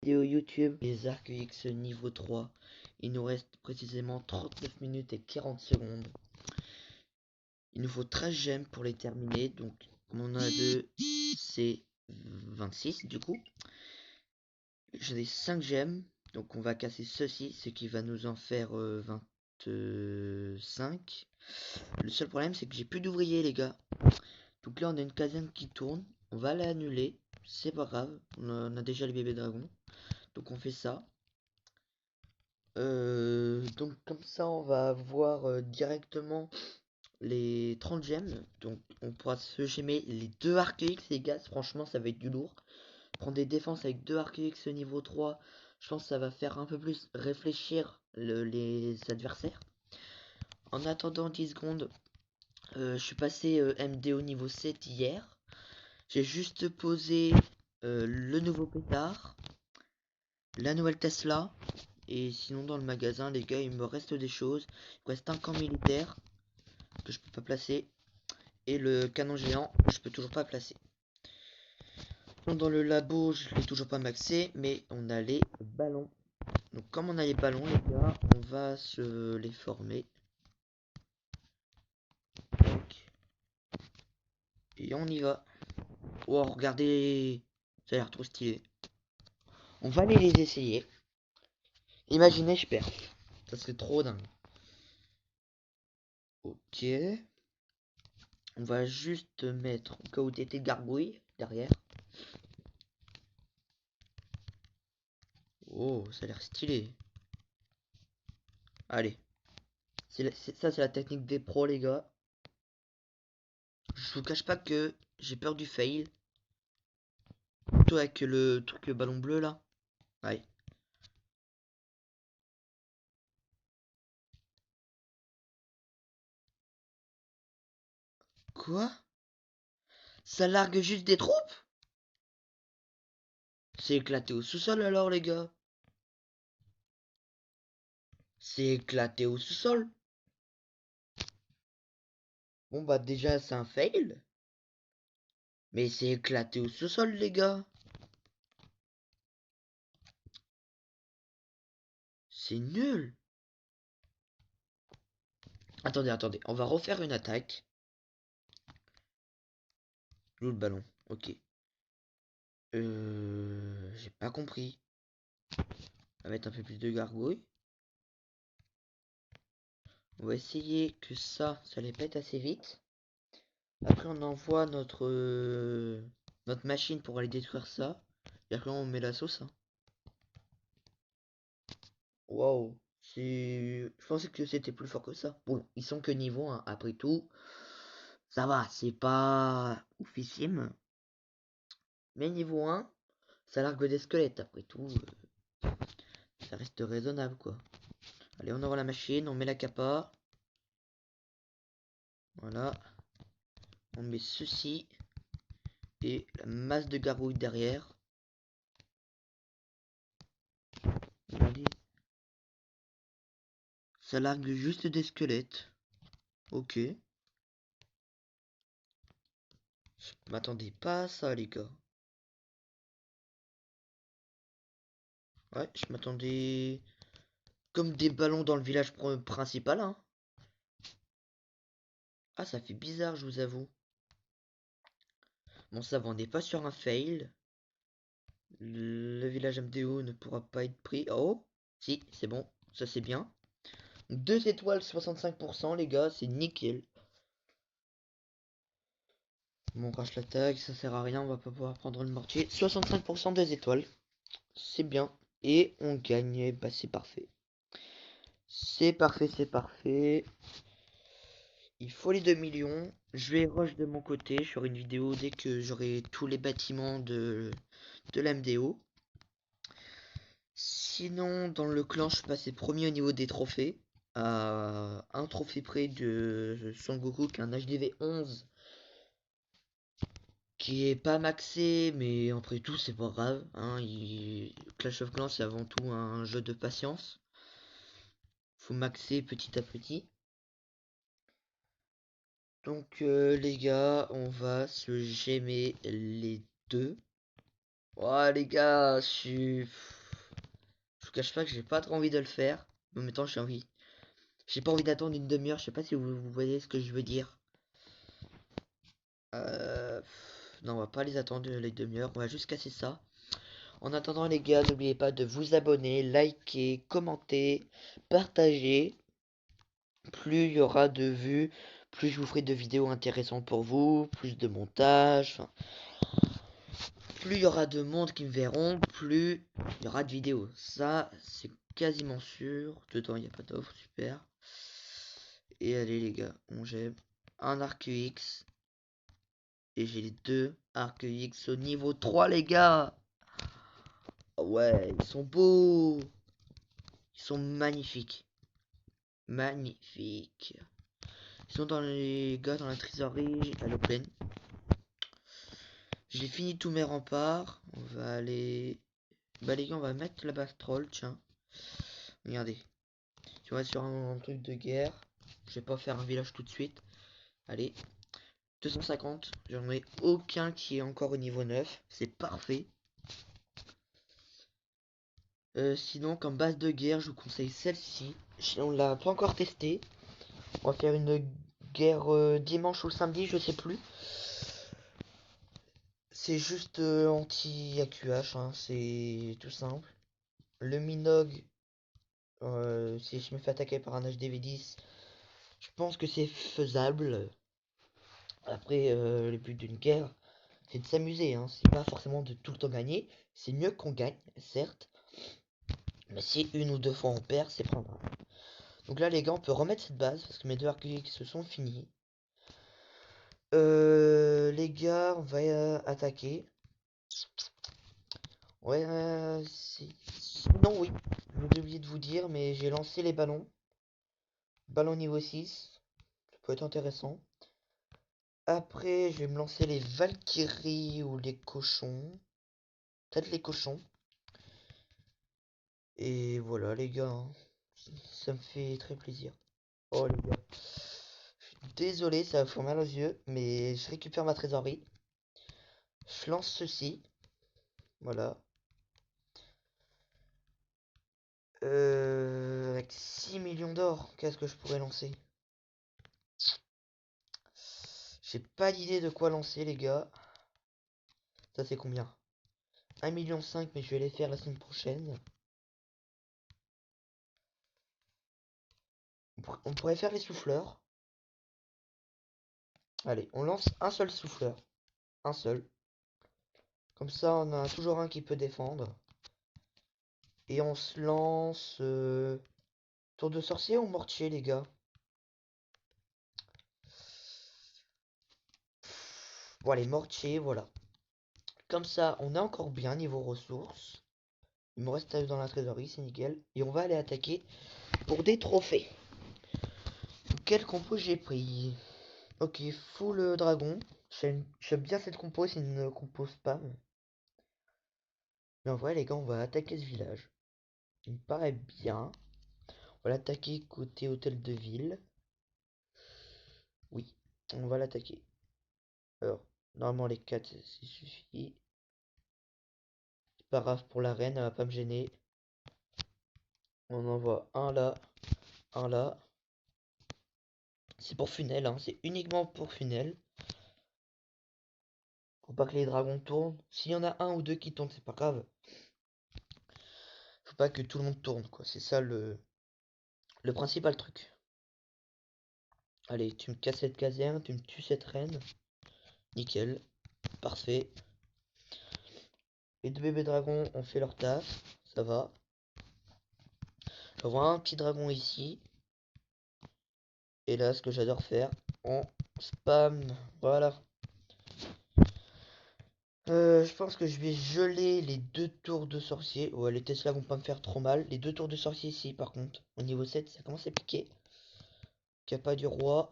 vidéo YouTube les Arc X niveau 3. Il nous reste précisément 39 minutes et 40 secondes. Il nous faut 13 gemmes pour les terminer. Donc on en a deux, c'est 26 du coup. J'en ai 5 gemmes. Donc on va casser ceci, ce qui va nous en faire 25. Le seul problème c'est que j'ai plus d'ouvriers les gars. Donc là on a une caserne qui tourne. On va l'annuler. C'est pas grave. On a déjà les bébés dragons. Donc on fait ça. Donc comme ça on va avoir directement les 30 gemmes. Donc on pourra se gemmer les deux arcs X les gars. Franchement ça va être du lourd. Prendre des défenses avec deux arcs X niveau 3. Je pense que ça va faire un peu plus réfléchir les adversaires. En attendant 10 secondes. Je suis passé MDO niveau 7 hier. J'ai juste posé le nouveau pétard. La nouvelle Tesla. Et sinon dans le magasin les gars il me reste des choses. Il me reste un camp militaire que je peux pas placer. Et le canon géant que je peux toujours pas placer. Donc dans le labo je l'ai toujours pas maxé. Mais on a les ballons. Donc comme on a les ballons les gars, on va se les former. Donc, et on y va. Oh regardez, ça a l'air trop stylé. On va aller les essayer. Imaginez je perds. Ça serait trop dingue. Ok. On va juste mettre au cas où t'étais gargouille derrière. Oh, ça a l'air stylé. Allez. Ça, c'est la technique des pros, les gars. Je vous cache pas que j'ai peur du fail. Surtout avec le truc, le ballon bleu, là. Allez. Quoi? Ça largue juste des troupes? C'est éclaté au sous-sol, alors, les gars. C'est éclaté au sous-sol. Bon, bah, déjà, c'est un fail. Mais c'est éclaté au sous-sol, les gars. C'est nul. Attendez, attendez. On va refaire une attaque. Où le ballon? Ok. J'ai pas compris. On va mettre un peu plus de gargouilles. On va essayer que ça les pète assez vite. Après on envoie notre machine pour aller détruire ça. Et après on met la sauce. Hein. Waouh. Je pensais que c'était plus fort que ça. Bon, ils sont que niveau 1. Après tout, ça va, c'est pas oufissime. Mais niveau 1, ça largue des squelettes. Après tout, ça reste raisonnable quoi. Allez, on envoie la machine, on met la capa. Voilà. On met ceci. Et la masse de gargouilles derrière. Allez. Ça largue juste des squelettes. Ok. Je m'attendais pas à ça, les gars. Ouais, je m'attendais comme des ballons dans le village principal, hein. Ah, ça fait bizarre, je vous avoue. Bon, ça va, on n'est pas sur un fail. Le village MDO ne pourra pas être pris. Oh, si, c'est bon. Ça, c'est bien. 2 étoiles, 65%, les gars, c'est nickel. Bon, on crache l'attaque, ça sert à rien, on va pas pouvoir prendre le mortier. 65% des étoiles. C'est bien. Et on gagne. Bah, c'est parfait. C'est parfait, c'est parfait. Il faut les 2 millions. Je vais rush de mon côté sur une vidéo dès que j'aurai tous les bâtiments de l'MDO. Sinon, dans le clan, je suis passé premier au niveau des trophées. À un trophée près de Son Goku qui est un HDV 11. Qui est pas maxé, mais après tout, c'est pas grave. Hein, Clash of Clans, c'est avant tout un jeu de patience. Faut maxer petit à petit. Donc les gars, on va se gemmer les deux. Oh les gars, vous cache pas que j'ai pas trop envie de le faire. Mais en même temps, j'ai pas envie d'attendre une demi-heure. Je sais pas si vous voyez ce que je veux dire. Non, on va pas les attendre les demi-heures. On va juste casser ça. En attendant, les gars, n'oubliez pas de vous abonner, liker, commenter, partager. Plus il y aura de vues, plus je vous ferai de vidéos intéressantes pour vous, plus de montage. Enfin, plus il y aura de monde qui me verront, plus il y aura de vidéos. Ça, c'est quasiment sûr. Dedans, il n'y a pas d'offre, super. Et allez les gars, j'ai un arc X. Et j'ai les deux arc X au niveau 3 les gars. Ouais, ils sont beaux. Ils sont magnifiques. Magnifiques. Ils sont dans les gars dans la trésorerie. Elle est pleine. J'ai fini tous mes remparts. On va aller. Bah les gars, on va mettre la base troll, tiens. Regardez. Tu vois sur un truc de guerre. Je vais pas faire un village tout de suite. Allez. 250. J'en ai aucun qui est encore au niveau 9. C'est parfait. Sinon, comme base de guerre, je vous conseille celle-ci. On l'a pas encore testé. On va faire une guerre dimanche ou le samedi, je sais plus. C'est juste anti-AQH, hein, c'est tout simple. Le Minogue, si je me fais attaquer par un HDV10, je pense que c'est faisable. Après, le but d'une guerre, c'est de s'amuser, hein. C'est pas forcément de tout le temps gagner. C'est mieux qu'on gagne, certes. Mais si une ou deux fois on perd, c'est pas grave. Donc là, les gars, on peut remettre cette base parce que mes deux arcs se sont finis. Les gars, on va attaquer. Ouais, non, oui. J'ai oublié de vous dire, mais j'ai lancé les ballons. Ballon niveau 6. Ça peut être intéressant. Après, je vais me lancer les Valkyries ou les cochons. Peut-être les cochons. Et voilà, les gars, hein. Ça me fait très plaisir. Oh, les gars. Je suis désolé, ça va faire mal aux yeux, mais je récupère ma trésorerie. Je lance ceci. Voilà. Avec 6 millions d'or, qu'est-ce que je pourrais lancer? J'ai pas d'idée de quoi lancer, les gars. Ça, c'est combien? 1,5 million, mais je vais les faire la semaine prochaine. On pourrait faire les souffleurs. Allez, on lance un seul souffleur. Un seul. Comme ça, on a toujours un qui peut défendre. Et on se lance... tour de sorcier ou mortier, les gars? Bon, allez, mortier, voilà. Comme ça, on est encore bien niveau ressources. Il me reste dans la trésorerie, c'est nickel. Et on va aller attaquer pour des trophées. Quel compo j'ai pris? Ok, full dragon. J'aime bien cette compo, c'est une compo spam. Mais en vrai, les gars, on va attaquer ce village. Il me paraît bien. On va l'attaquer côté hôtel de ville. Oui, on va l'attaquer. Alors, normalement, les 4, ça suffit. C'est pas grave pour la reine, elle va pas me gêner. On envoie un là, un là. C'est pour Funel, hein, c'est uniquement pour Funel. Faut pas que les dragons tournent. S'il y en a un ou deux qui tournent, c'est pas grave. Faut pas que tout le monde tourne, quoi. C'est ça le principal truc. Allez, tu me casses cette caserne, tu me tues cette reine. Nickel. Parfait. Les deux bébés dragons ont fait leur taf. Ça va. J'envoie un petit dragon ici. Et là, ce que j'adore faire, on spam. Voilà. Je pense que je vais geler les deux tours de sorcier. Ouais, les Tesla vont pas me faire trop mal. Les deux tours de sorcier ici, par contre. Au niveau 7, ça commence à piquer. Capa du roi.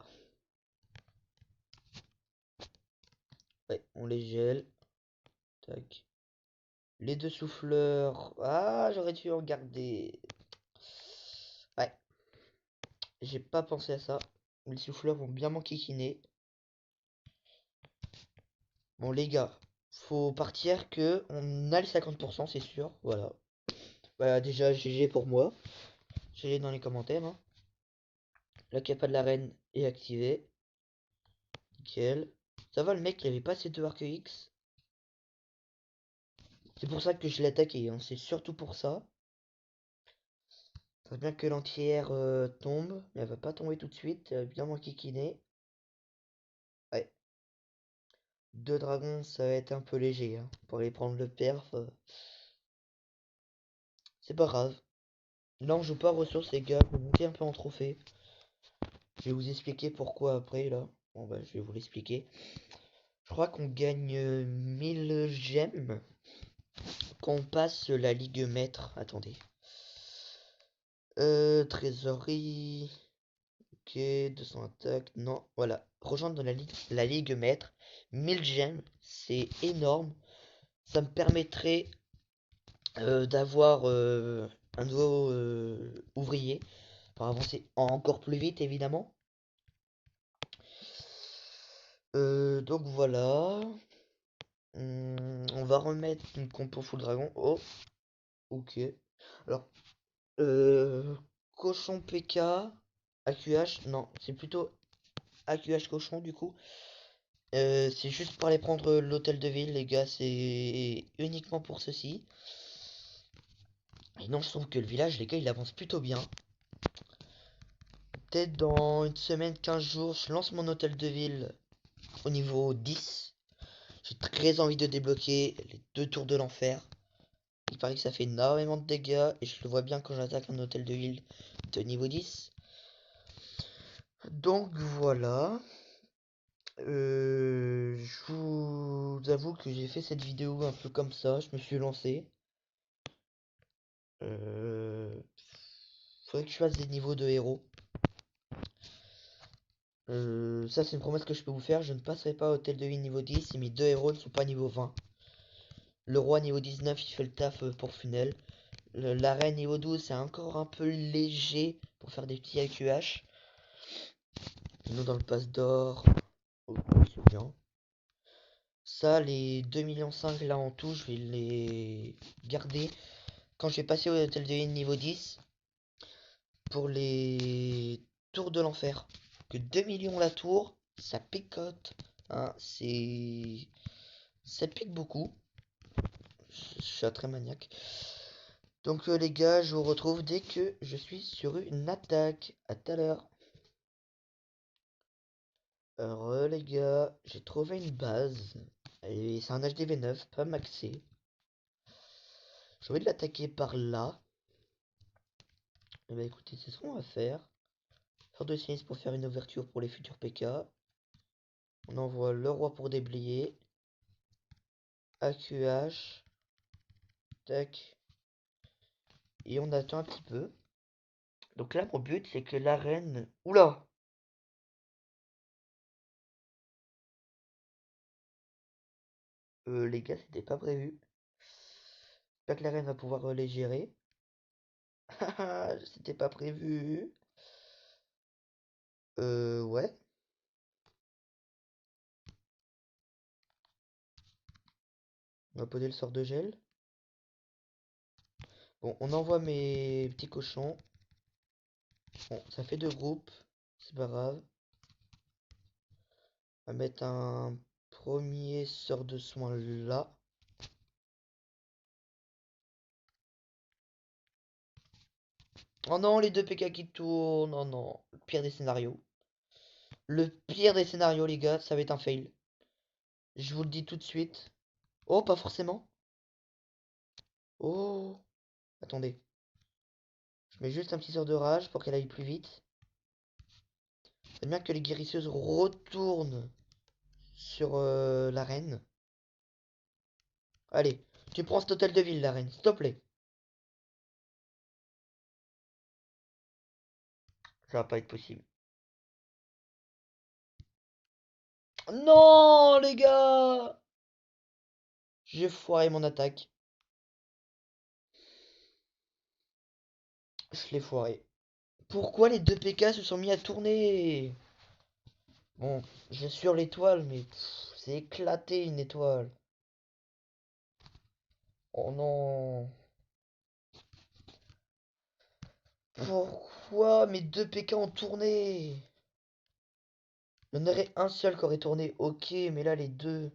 Ouais, on les gèle. Tac. Les deux souffleurs. Ah, j'aurais dû en garder. Ouais, j'ai pas pensé à ça. Les souffleurs vont bien m'enquiquiner. Bon, les gars, faut partir que on a les 50%, c'est sûr. Voilà. Bah déjà GG pour moi. GG dans les commentaires. Hein. La capa de la reine est activée. Nickel. Ça va, le mec il avait pas ses deux arcs X. C'est pour ça que je l'ai attaqué. Hein. C'est surtout pour ça. Faudrait bien que l'entière tombe. Mais elle va pas tomber tout de suite. Elle va bien m'enquiquiner. Ouais. Deux dragons, ça va être un peu léger. Hein. Pour aller prendre le perf. C'est pas grave. Là on joue pas ressources les gars. Vous montez un peu en trophée. Je vais vous expliquer pourquoi après là. Bon bah je vais vous l'expliquer. Je crois qu'on gagne 1000 gemmes quand on passe la ligue maître. Attendez. Trésorerie. Ok, 200 attaques. Non, voilà. Rejoindre dans la ligue maître. 1000 gemmes, c'est énorme. Ça me permettrait d'avoir un nouveau ouvrier pour avancer encore plus vite, évidemment. Donc voilà. On va remettre une compo full dragon. Oh, ok. Alors, euh, cochon PK, AQH, non, c'est plutôt AQH cochon du coup. C'est juste pour aller prendre l'hôtel de ville, les gars, c'est uniquement pour ceci. Et non, je trouve que le village, les gars, il avance plutôt bien. Peut-être dans une semaine, 15 jours, je lance mon hôtel de ville au niveau 10. J'ai très envie de débloquer les deux tours de l'enfer. Il paraît que ça fait énormément de dégâts et je le vois bien quand j'attaque un hôtel de ville de niveau 10. Donc voilà. Je vous avoue que j'ai fait cette vidéo un peu comme ça. Je me suis lancé. Euh, Faudrait que je fasse des niveaux de héros. Ça c'est une promesse que je peux vous faire. Je ne passerai pas au hôtel de ville niveau 10 si mes deux héros ne sont pas niveau 20. Le roi niveau 19 il fait le taf pour Funel. La reine niveau 12 c'est encore un peu léger pour faire des petits AQH. Nous dans le passe d'or. Oh, c'est bien. Ça, les 2,5 millions là en tout, je vais les garder quand je vais passer au hôtel de ville niveau 10 pour les tours de l'enfer. Que 2 millions la tour, ça picote. Hein, ça pique beaucoup. Je suis très maniaque. Donc les gars, je vous retrouve dès que je suis sur une attaque. À tout à l'heure. Alors les gars, j'ai trouvé une base. Et c'est un HDV9, pas maxé. Je vais l'attaquer par là. Et bah écoutez, c'est ce qu'on va faire. Faire de sinistre pour faire une ouverture pour les futurs PK. On envoie le roi pour déblayer. AQH. Tac. Et on attend un petit peu. Donc là, mon but, c'est que la reine... Oula! Les gars, c'était pas prévu. J'espère que la reine va pouvoir les gérer. C'était pas prévu. Ouais. On va poser le sort de gel. Bon, on envoie mes petits cochons. Bon, ça fait deux groupes. C'est pas grave. On va mettre un premier sort de soin là. Oh non, les deux PK qui tournent. Oh non. Le pire des scénarios. Le pire des scénarios, les gars, ça va être un fail. Je vous le dis tout de suite. Oh, pas forcément. Oh. Attendez. Je mets juste un petit sort de rage pour qu'elle aille plus vite. C'est bien que les guérisseuses retournent sur la reine. Allez, tu prends cet hôtel de ville, la reine, s'il te plaît. Ça va pas être possible. Non, les gars! J'ai foiré mon attaque. Je l'ai foiré. Pourquoi les deux PK se sont mis à tourner? Bon, j'ai sur l'étoile, mais c'est éclaté une étoile. Oh non. Pourquoi mes deux PK ont tourné? Il y en aurait un seul qui aurait tourné, ok, mais là les deux.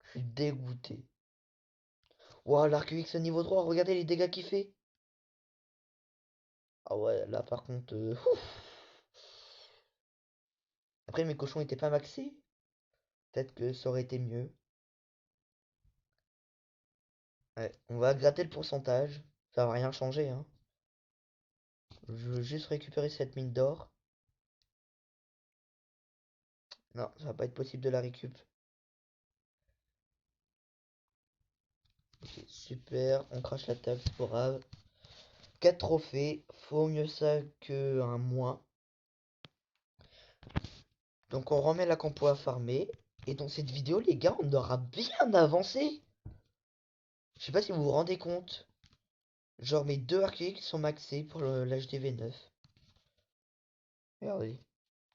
Je suis dégoûté. Ouah, l'arc X au niveau droit, regardez les dégâts qu'il fait. Ah ouais, là par contre. Ouf. Après, mes cochons étaient pas maxés. Peut-être que ça aurait été mieux. Ouais, on va gratter le pourcentage. Ça va rien changer, hein. Je veux juste récupérer cette mine d'or. Non, ça va pas être possible de la récup. Ok, super, on crache la table, c'est pas grave. 4 trophées, faut mieux ça que un moins. Donc on remet la compo à farmer. Et dans cette vidéo, les gars, on aura bien avancé. Je sais pas si vous vous rendez compte. Genre mes deux archers sont maxés pour l'HDV9. Regardez,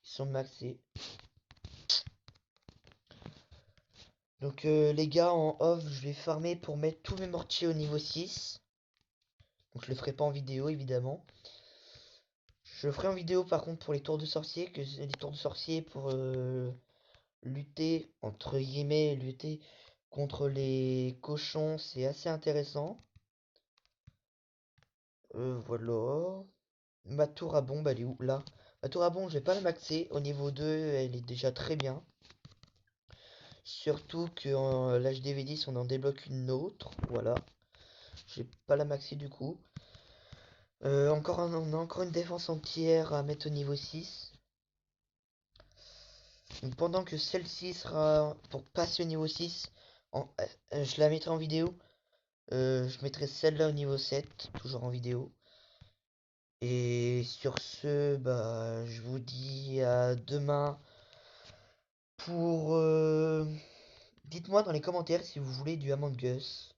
ils sont maxés. Donc les gars, en off, je vais farmer pour mettre tous mes mortiers au niveau 6. Donc je le ferai pas en vidéo, évidemment. Je le ferai en vidéo par contre pour les tours de sorcier, que les tours de sorcier pour lutter, entre guillemets, lutter contre les cochons, c'est assez intéressant. Voilà. Ma tour à bombe, elle est où? Là. Ma tour à bombe, je vais pas la maxer. Au niveau 2, elle est déjà très bien. Surtout que en l'HDV10, on en débloque une autre. Voilà. Je vais pas la maxer du coup. On a encore une défense entière à mettre au niveau 6. Donc pendant que celle-ci sera pour passer au niveau 6, je la mettrai en vidéo. Je mettrai celle-là au niveau 7, toujours en vidéo. Et sur ce, bah, je vous dis à demain pour... dites-moi dans les commentaires si vous voulez du Among Us.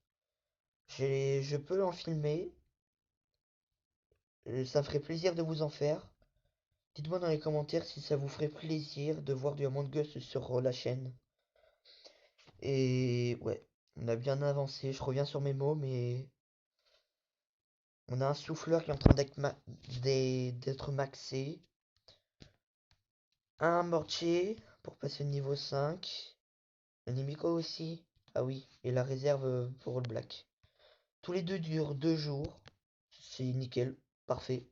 Je peux en filmer. Ça me ferait plaisir de vous en faire. Dites-moi dans les commentaires si ça vous ferait plaisir de voir du Among Us sur la chaîne. Et ouais, on a bien avancé. Je reviens sur mes mots, mais on a un souffleur qui est en train d'être maxé. Un mortier pour passer au niveau 5. Un Nimiko aussi. Ah oui, et la réserve pour le black. Tous les deux durent 2 jours. C'est nickel, parfait.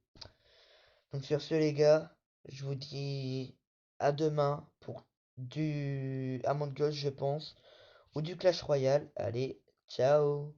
Donc sur ce les gars, je vous dis à demain pour du Among Us je pense. Ou du Clash Royale. Allez, ciao!